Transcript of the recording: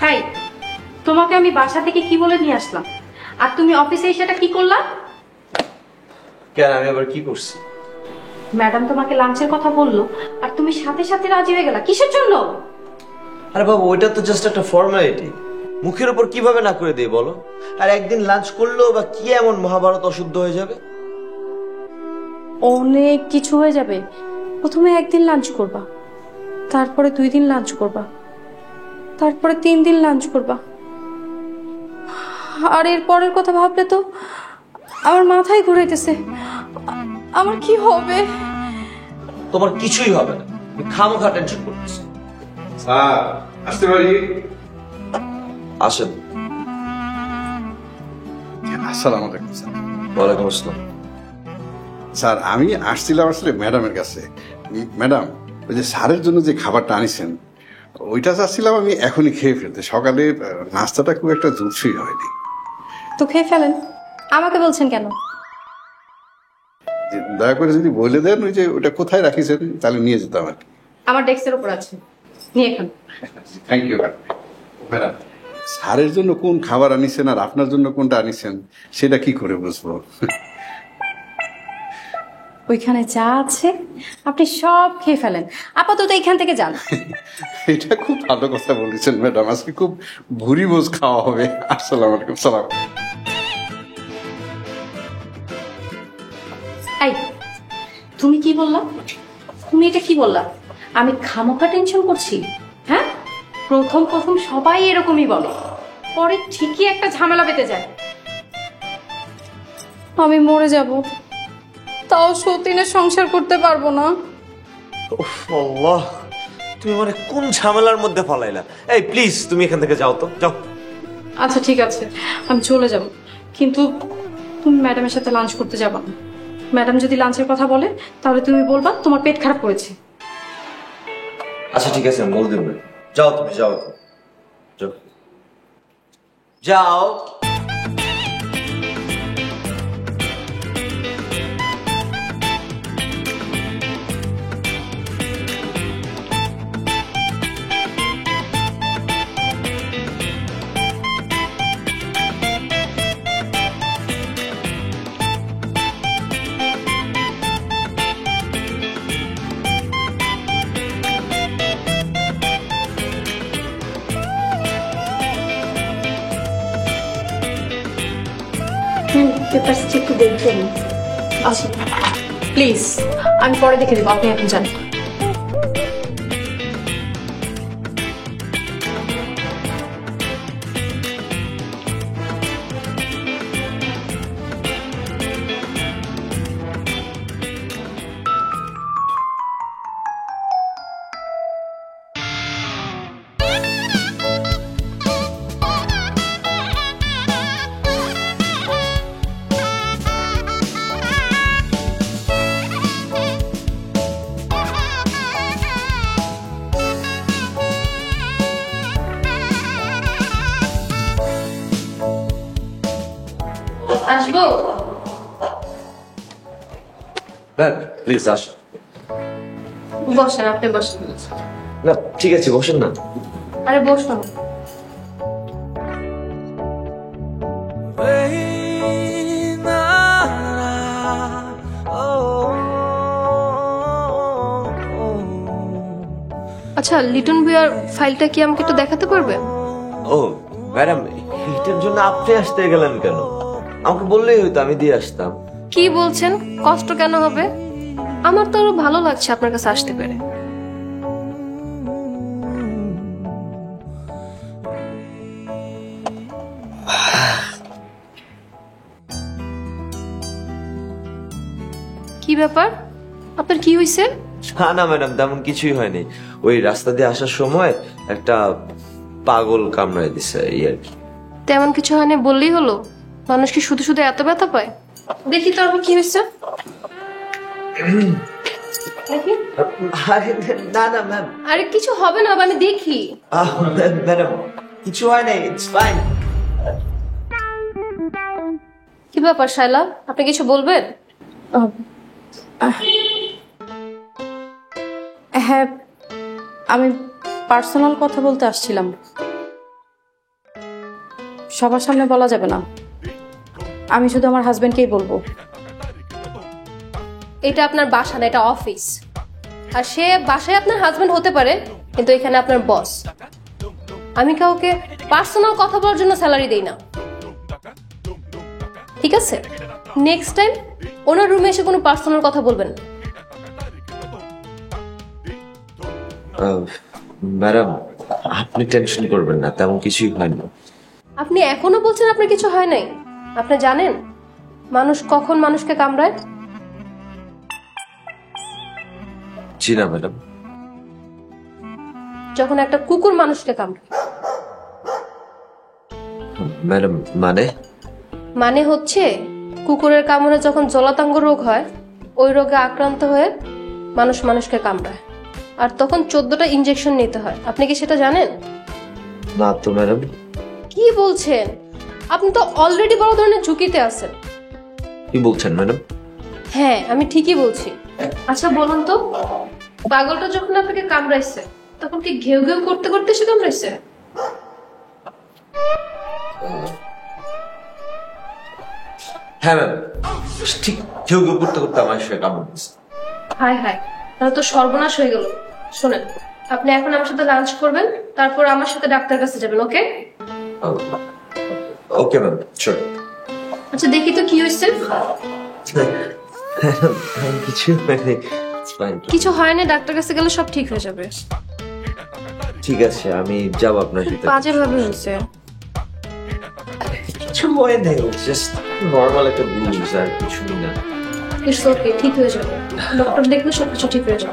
তাই তোমাকে আমি বাসা থেকে কি বলে নিয়ে আসলাম, আর তুমি অফিসে সেটা কি করলা? কেন আমি আবার কি করছি? ম্যাডাম তোমাকে লাঞ্চের কথা বললো আর তুমি সাথে সাথে রাজি হয়ে গেলা, কিসের জন্য? আরে বাবা, ওইটা তো জাস্ট একটা ফর্মালিটি। মুখের উপর কিভাবে না করে দিই বলো? আর একদিন লাঞ্চ করলেও বা কি এমন মহাভারত অশুদ্ধ হয়ে যাবে? অনেক কিছু হয়ে যাবে। প্রথমে একদিন লাঞ্চ করবা, তারপরে 2 দিন লাঞ্চ করবা, তারপরে 3 দিন লাঞ্চ করবা। আর এর পরের কথা ভাবলে তো আমার মাথায় ঘুরাইতেছে। আমার কি হবে? তোমার কিছুই হবে না, তুমি খামোখা টেনশন করতেছো। স্যার আসতে পারি? আসেন। আসসালামু আলাইকুম স্যার। ওয়ালাইকুম আসসালাম। স্যার আমি আসছিলাম আসলে ম্যাডামের কাছে। ম্যাডাম, ওই যে স্যারের জন্য যে খাবারটা আনিছেন ওইটা চাচ্ছিলাম আমি এখনই খেয়ে ফেলতে। সকালে নাস্তাটা খুব একটা জুৎসই হয়নি। তো খেয়ে ফেলেন, আমাকে বলছেন কেন? দয়া করে যদি বলে দেন ওই যে ওটা কোথায় রাখিছেন তাহলে নিয়ে যেতাম আর কি। আমার ডেস্কের উপর আছে, নিয়ে খান। Thank you madam. স্যারের জন্য কোন খাবার আনিছেন আর আপনার জন্য কোনটা আনিছেন সেটা কি করে বুঝবো? ওইখানে যা আছে আপনি সব খেয়ে ফেলেন, আপাতত এখান থেকে যান। এটা খুব ভালো কথা বলেছেন ম্যাডাম, আজকে খুব ভুরি ভোজ খাওয়া হবে। আসসালামু আলাইকুম। সালাম। এই তুমি কি বললা? তুমি এটা কি বললা? আমি খামোখা টেনশন করছি? হ্যাঁ, প্রথম প্রথম সবাই এরকমই বলে, পরে ঠিকই একটা ঝামেলা পেতে যায়। আমি মরে যাব, তাও সতীনের সংসার করতে পারবো না। উফ আল্লাহ, তুমি মানে কোন ঝামেলার মধ্যে ফলাইলা? এই প্লিজ তুমি এখান থেকে যাও তো, যাও। আচ্ছা ঠিক আছে, আমি চলে যাব, কিন্তু তুমি ম্যাডামের সাথে লাঞ্চ করতে যাবা না। ম্যাডাম যদি লাঞ্চের কথা বলে তাহলে তুমি বলবা তোমার পেট খারাপ করেছে। আচ্ছা ঠিক আছে, আমি বল দেব। যাও তুমি, যাও যাও যাও। পেপার একটু দেখবেন? আচ্ছা প্লিজ, আমি পরে দেখে দেবো, আপনি এখন যান। আসবো? প্লিজ আসো। বসেন, আপনি বসেন। না ঠিক আছে, বসেন না। আরে বসুন। আচ্ছা, লিটন বিয়ার ফাইলটা কি আমাকে একটু দেখাতে পারবে? ও ম্যাডাম, এটার জন্য আপনি আসতে গেলেন কেন? আমাকে বললেই হয়তো, আমি দিয়ে আসতাম। কি বলছেন? কষ্ট কেন হবে? আমার তো আরো ভালো লাগছে আপনার কাছে আসতে পেরে। কি ব্যাপার, আপনার কি হয়েছে? না না ম্যাডাম, তেমন কিছুই হয়নি। ওই রাস্তা দিয়ে আসার সময় একটা পাগল কামড়ায় দিছে, এই আর কি। তেমন কিছু হয়নি বললেই হলো? মানুষ কি শুধু শুধু এত ব্যথা পায়? দেখি তো আমি কি হয়েছে। না না ম্যাম, আরে কিছু হবে না, আমি দেখি। ম্যাডাম কিছু হয় নাই, ইটস ফাইন। কি ব্যাপার শায়লা, আপনি কিছু বলবেন? হ্যাঁ, আমি পার্সোনাল কথা বলতে আসছিলাম। সবার সামনে বলা যাবে না, আমি শুধু আমার হাজবেন্ডকেই বলবো। এটা আপনার বাসা না, এটা অফিস। আর সে বাসায় আপনার হাজবেন্ড হতে পারে, কিন্তু এখানে আপনার বস। আমি কাউকে পার্সোনাল কথা বলার জন্য স্যালারি দেই না, ঠিক আছে? নেক্সট টাইম ওনার রুমে এসে কোনো পার্সোনাল কথা বলবেন না। ম্যাডাম, আপনি টেনশন করবেন না, তেমন কিছুই হয় না। আপনি এখনো বলছেন আপনার কিছু হয় নাই? আপনি জানেন মানুষ কখন মানুষকে কামড়ায়? জি না ম্যাডাম। যখন একটা কুকুর মানুষকে কামড়ায়। ম্যাডাম মানে? মানে হচ্ছে কুকুরের কামড়ে যখন জলাতঙ্ক রোগ হয়, ওই রোগে আক্রান্ত হয়ে মানুষ মানুষকে কামড়ায়, আর তখন 14টা ইনজেকশন নিতে হয়। আপনি কি সেটা জানেন? না তো ম্যাডাম। কি বলছেন? আপনি তো অলরেডি বড় ধরনের ঝুঁকিতে আছেন। কি বলছেন ম্যাডাম? হ্যাঁ, আমি ঠিকই বলছি। আচ্ছা বলুন তো, পাগলটা যখন আপনাকে কামড়াইছে তখন কি ঘেউ ঘেউ করতে করতে সে কামড়াইছে? হ্যাঁ ম্যাম, ঠিক কেউ কেউ করতে করতে আমার সঙ্গে কামড় দিচ্ছে। হায় হায়, তাহলে তো সর্বনাশ হয়ে গেল। শোনেন, আপনি এখন আমার সাথে লাঞ্চ করবেন, তারপর আমার সাথে ডাক্তার কাছে যাবেন, ওকে? Okay ma'am, sure. আচ্ছা দেখি তো কি হয়েছে। কিছু হয়নি, কিছু হয় না, ডাক্তার কাছে গেলে সব ঠিক হয়ে যাবে। ঠিক আছে, আমি যাবো আপনার সাথে। বাজে ভাবে হয়েছে। কিছু হয় নাই, জাস্ট নর্মাল একটা ব্লুজ, আর কিছুই না। ইটস ওকে, ঠিক হয়ে যাবে। ডক্টর দেখলে সবকিছু ঠিক হয়ে যাবে।